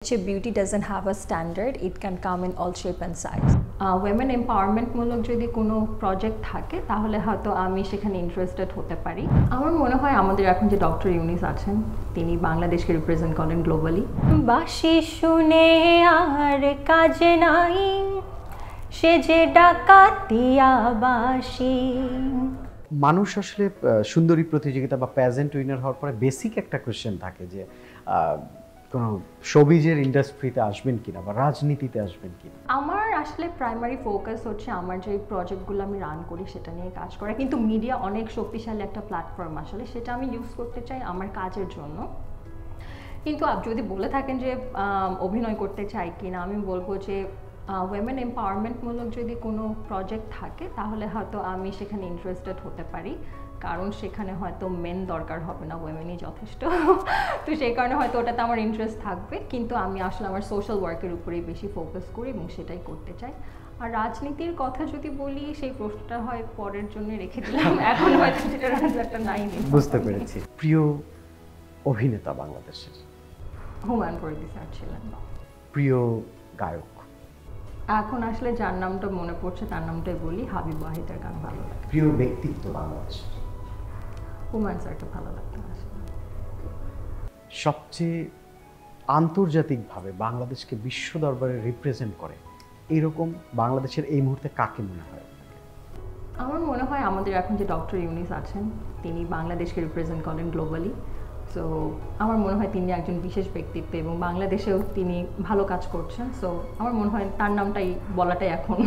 Beauty doesn't have a standard, it can come in all shape and size. Women empowerment মূলক যদি কোনো project থাকে তাহলে হয়তো আমি সেখানে ইন্টারেস্টেড হতে পারি। আমার মনে হয় আমাদের এখন যে ডক্টর ইউনিস আছেন তিনি বাংলাদেশকে রিপ্রেজেন্ট করেন গ্লোবালি। বাঁশি শুনে আর কাজে নাই সে যে ডাকাতিয়া বাঁশি। মানুষ আসলে সুন্দরী প্রতিযোগিতা বা প্যাজেন্ট উইনার হওয়ার পরে বেসিক একটা কোয়েশ্চেন থাকে যে কোনো শোবিজের ইন্ডাস্ট্রিতে আসবেন কিনা বা রাজনীতিতে আসবেন কিনা। আমার আসলে প্রাইমারি ফোকাস হচ্ছে আমার যে প্রজেক্টগুলো আমি রান করি সেটা নিয়ে কাজ করা, কিন্তু মিডিয়া অনেক শক্তিশালী একটা প্ল্যাটফর্ম, আসলে সেটা আমি ইউজ করতে চাই আমার কাজের জন্য। কিন্তু যদি বলে থাকেন যে অভিনয় করতে চাই কিনা, আমি বলবো যে উইমেন এম্পাওয়ারমেন্টমূলক যদি কোনো প্রজেক্ট থাকে তাহলে হয়তো আমি সেখানে ইন্টারেস্টেড হতে পারি, কারণ সেখানে হয়তো মেন দরকার হবে না, উইমেনই যথেষ্ট। তো সেই কারণে হয়তো ওটাতে আমার ইন্টারেস্ট থাকবে, কিন্তু আমি আসলে আমার সোশ্যাল ওয়ার্কের উপরেই বেশি ফোকাস করি এবং সেটাই করতে চাই। আর রাজনীতির কথা যদি বলি সেই প্রশ্নটা হয় পরের জন্য রেখে দিলাম, এখন হয়তো সেটার আনসারটা নাই। বুঝতে পেরেছি। প্রিয় অভিনেতা বাংলাদেশের? হুমায়ুন ফরিদি স্যার ছিলেন। প্রিয় গায়ক? এখন আসলে যার নামটা মনে পড়ছে তার নামটাই বলি, হাবিব ওয়াহিদের গান ভালো লাগে। প্রিয় ব্যক্তিত্ব বাংলাদেশের? হুমায়ুন স্যারকে ভালো লাগতো আসলে। সবচেয়ে আন্তর্জাতিকভাবে বাংলাদেশকে বিশ্ব দরবারে রিপ্রেজেন্ট করে এরকম বাংলাদেশের এই মুহূর্তে কাকে মনে হয়? আমার মনে হয় আমাদের এখন যে ডক্টর ইউনিস আছেন তিনি বাংলাদেশকে রিপ্রেজেন্ট করেন গ্লোবালি। সো আমার মনে হয় তিনি একজন বিশেষ ব্যক্তিত্ব এবং বাংলাদেশেও তিনি ভালো কাজ করছেন। সো আমার মনে হয় তার নামটাই বলাটাই এখন।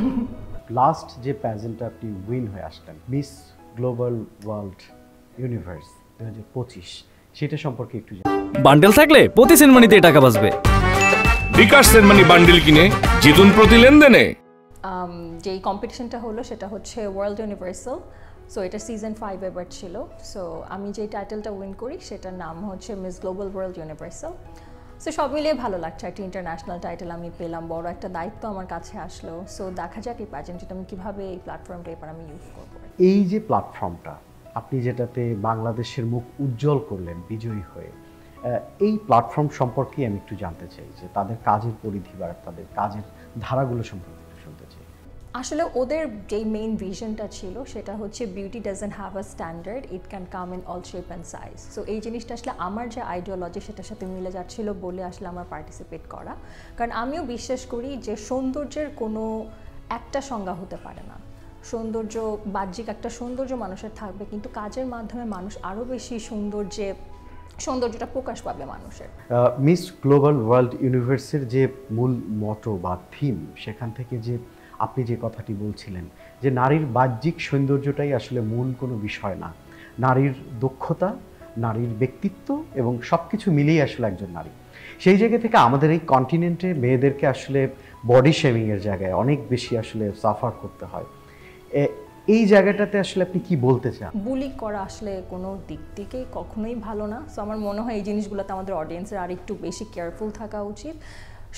লাস্ট যে প্যাজেন্টটা আপনি উইন হয়ে আসলেন, মিস গ্লোবাল ওয়ার্ল্ড ইউনিভার্স 2025, সেটা সম্পর্কে একটু বান্ডেল থাকলে প্রতি সেনমানিতে টাকা বাঁচবে। বিকাশ সেনমানি বান্ডেল কিনে জিতুন প্রতি লেনদেনে। যেই কম্পিটিশনটা হলো সেটা হচ্ছে ওয়ার্ল্ড ইউনিভার্সাল। সো এটা সিজন 5 এবার ছিল। সো আমি যে টাইটেলটা উইন করি সেটার নাম হচ্ছে miss global world universal. So সব মিলিয়ে ভালো লাগছে, একটা ইন্টারন্যাশনাল টাইটেল আমি পেলাম, বড় একটা দায়িত্ব আমার কাছে আসলো। সো দেখা যাক এই প্যাজেন্টটা আমি কীভাবে এই প্ল্যাটফর্মটা এবার আমি ইউজ করবো। এই যে প্ল্যাটফর্মটা আপনি যেটাতে বাংলাদেশের মুখ উজ্জ্বল করলেন বিজয়ী হয়ে, এই প্ল্যাটফর্ম সম্পর্কে আমি একটু জানতে চাই যে তাদের কাজের পরিধি বা তাদের কাজের ধারাগুলো সম্পর্কে একটু শুনতে চাই। আসলে ওদের যেই মেইন ভিশনটা ছিল সেটা হচ্ছে beauty doesn't have a standard, it can come in all shape and size. So এই জিনিসটা আসলে আমার যে আইডিওলজি সেটার সাথে মিলে যাচ্ছিল বলে আসলে আমার পার্টিসিপেট করা, কারণ আমিও বিশ্বাস করি যে সৌন্দর্যের কোনো একটা সংজ্ঞা হতে পারে না। সৌন্দর্য বাহ্যিক একটা সৌন্দর্য মানুষের থাকবে, কিন্তু কাজের মাধ্যমে মানুষ আরও বেশি সৌন্দর্যটা প্রকাশ পাবে মানুষের। মিস গ্লোবাল ওয়ার্ল্ড ইউনিভার্সের যে মূল মটো বা থিম, সেখান থেকে যে আপনি যে কথাটি বলছিলেন যে নারীর বাহ্যিক সৌন্দর্যটাই আসলে মূল কোনো বিষয় না, নারীর দক্ষতা, নারীর ব্যক্তিত্ব এবং সব কিছু মিলিয়ে আসলে একজন নারী। সেই জায়গা থেকে আমাদের এই কন্টিনেন্টে মেয়েদেরকে আসলে বডি শেমিংয়ের জায়গায় অনেক বেশি আসলে সাফার করতে হয়। এই জায়গাটাতে আসলে আপনি কি বলতে চান? বুলি করা আসলে কোনো দিক থেকেই কখনোই ভালো না। সো আমার মনে হয় এই জিনিসগুলোতে আমাদের অডিয়েন্সের আর একটু বেশি কেয়ারফুল থাকা উচিত।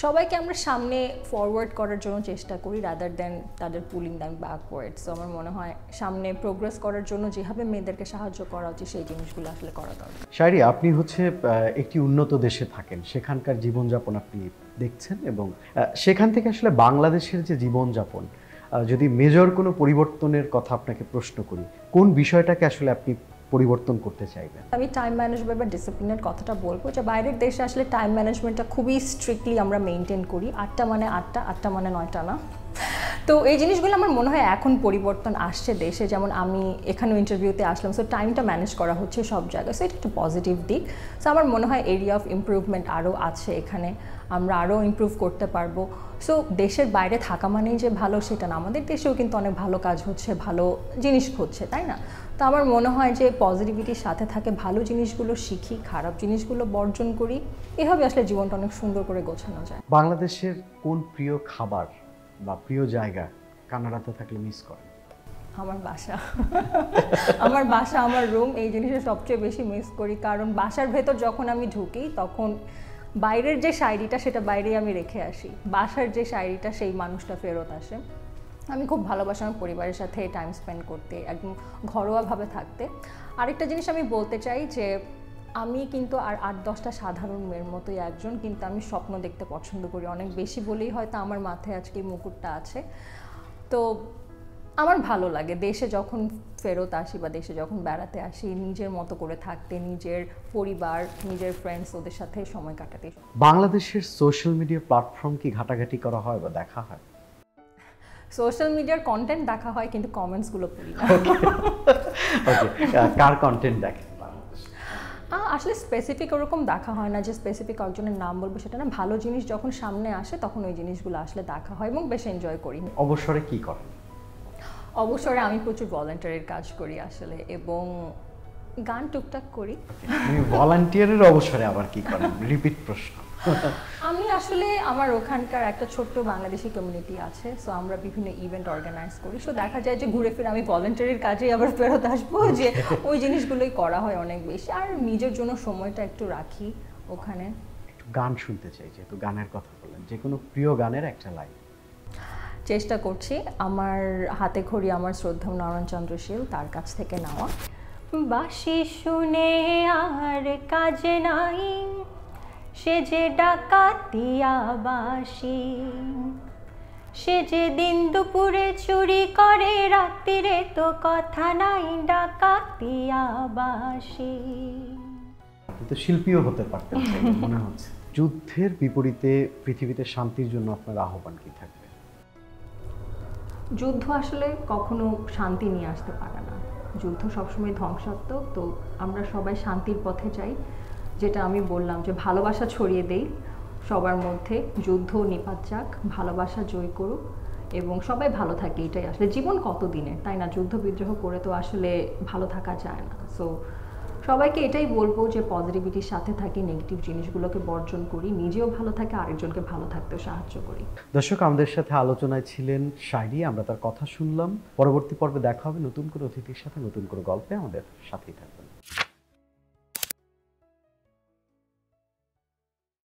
সবাইকে আমরা সামনে ফরওয়ার্ড করার জন্য চেষ্টা করি রাদার দেন তাদের পুলিং দ্যাম ব্যাকওয়ার্ড। সো আমার মনে হয় সামনে প্রোগ্রেস করার জন্য যেভাবে মেয়েদেরকে সাহায্য করা উচিত সেই জিনিসগুলো আসলে করা দরকার। শায়রি, আপনি হচ্ছে একটি উন্নত দেশে থাকেন, সেখানকার জীবনযাপন আপনি দেখছেন এবং সেখান থেকে আসলে বাংলাদেশের যে জীবনযাপন, যদি মেজর কোনো পরিবর্তনের কথা আপনাকে প্রশ্ন করি, কোন বিষয়টাকে আসলে আপনি পরিবর্তন করতে চাইবেন? আমি টাইম ম্যানেজমেন্ট বা ডিসিপ্লিনের কথাটা বলবো, যে বাইরের দেশে আসলে টাইম ম্যানেজমেন্টটা খুবই স্ট্রিক্টলি আমরা মেনটেন করি। 8টা মানে 8টা, 8টা মানে 9টা না। তো এই জিনিসগুলো আমার মনে হয় এখন পরিবর্তন আসছে দেশে, যেমন আমি এখানেও ইন্টারভিউতে আসলাম। সো টাইমটা ম্যানেজ করা হচ্ছে সব জায়গায়, সো এটা একটা পজিটিভ দিক। সো আমার মনে হয় এরিয়া অফ ইমপ্রুভমেন্ট আরও আছে এখানে, আমরা আরও ইমপ্রুভ করতে পারবো। সো দেশের বাইরে থাকা মানেই যে ভালো সেটা না, আমাদের দেশেও কিন্তু অনেক ভালো কাজ হচ্ছে, ভালো জিনিস হচ্ছে, তাই না? তো আমার মনে হয় যে পজিটিভিটির সাথে থাকে, ভালো জিনিসগুলো শিখি, খারাপ জিনিসগুলো বর্জন করি, এভাবে আসলে জীবনটা অনেক সুন্দর করে গোছানো যায়। বাংলাদেশের কোন প্রিয় খাবার বা প্রিয় জায়গা কানাডাতে থাকলে মিস করেন? আমার বাসা। আমার বাসা, আমার রুম, এই জিনিসটা সবচেয়ে বেশি মিস করি, কারণ বাসার ভেতর যখন আমি ঢুকি তখন বাইরের যে শায়রিটা সেটা বাইরেই আমি রেখে আসি, বাসার যে শায়রিটা সেই মানুষটা ফেরত আসে। আমি খুব ভালোবাসি আমার পরিবারের সাথে টাইম স্পেন্ড করতে, একদম ঘরোয়াভাবে থাকতে। আরেকটা জিনিস আমি বলতে চাই যে আমি কিন্তু আর 8-10টা সাধারণ মেয়ের মতোই একজন, কিন্তু আমি স্বপ্ন দেখতে পছন্দ করি অনেক বেশি বলেই হয়তো আমার মাথায় আজকে এই মুকুটটা আছে। তো আমার ভালো লাগে দেশে যখন ফেরত আসি বা দেশে যখন বেড়াতে আসি নিজের মতো করে থাকতে, নিজের পরিবার, নিজের ফ্রেন্ডস ওদের সাথে সময় কাটাতে। বাংলাদেশের সোশ্যাল মিডিয়া প্ল্যাটফর্ম কি ঘাটাঘাটি করা হয় বা দেখা হয়? সোশ্যাল মিডিয়ার কন্টেন্ট দেখা হয় কিন্তু কমেন্টসগুলো পড়ি না। ওকে, কার কন্টেন্ট দেখেন? আসলে স্পেসিফিক ওরকম দেখা হয় না যে স্পেসিফিক একজনের নাম বলবো সেটা না, ভালো জিনিস যখন সামনে আসে তখন ওই জিনিসগুলো আসলে দেখা হয় এবং বেশ এনজয় করি। অবসরে কি করেন? অবসরে আমি প্রচুর ভলান্টিয়ারের কাজ করি আসলে, এবং গান টুকটাক করি। ভলান্টিয়ারের অবসরে আবার কি করেন? রিপিট প্রশ্ন। আমি আসলে আমার ওখানকার একটা ছোট্ট বাংলাদেশি কমিউনিটি আছে, সো আমরা বিভিন্ন ইভেন্ট অর্গানাইজ করি। সো দেখা যায় যে ঘুরে ফিরে আমি ভলান্টিয়ারের কাজেই আবার ফেরত আসবো, যে ওই জিনিসগুলোই করা হয় অনেক বেশি, আর নিজের জন্য সময়টা একটু রাখি ওখানে। একটু গান শুনতে চাই, যেহেতু গানের কথা বললেন, যে কোনো প্রিয় গানের একটা লাইন। চেষ্টা করছি। আমার হাতে খড়ি আমার শ্রদ্ধা নারায়ণচন্দ্র শীল, তার কাছ থেকে নেওয়া। বাঁশি শুনে আর কাজে নাই, সে যে ডাকাতিয়া বাঁশি, সে যে দিন দুপুরে চুরি করে, রাত্রিরে তো কথা নাই, ডাকাতিয়া বাঁশি। আপনি তো শিল্পীও হতে পারতেন মনে হচ্ছে। যুদ্ধের বিপরীতে পৃথিবীতে শান্তির জন্য আপনার আহ্বান কি থাকবে? যুদ্ধ আসলে কখনো শান্তি নিয়ে আসতে পারে না, যুদ্ধ সবসময় ধ্বংসাত্মক। তো আমরা সবাই শান্তির পথে যাই, যেটা আমি বললাম যে ভালোবাসা ছড়িয়ে দেই সবার মধ্যে, যুদ্ধ নিপাত যাক, ভালোবাসা জয় করুক এবং সবাই ভালো থাকে। এটাই আসলে জীবন কত দিনের, তাই না? যুদ্ধ বিদ্রোহ করে তো আসলে ভালো থাকা যায় না। সো সবাইকে এটাই বলবো যে পজিটিভিটির সাথে থাকি, নেগেটিভ জিনিসগুলোকে বর্জন করি, নিজেও ভালো থাকে, আরেকজনকে ভালো থাকতেও সাহায্য করি। দর্শক, আমাদের সাথে আলোচনায় ছিলেন শায়রি, আমরা তার কথা শুনলাম। পরবর্তী পর্বে দেখা হবে নতুন কোনো অতিথির সাথে, নতুন কোনো গল্পে। আমাদের সাথেই থাকবেন।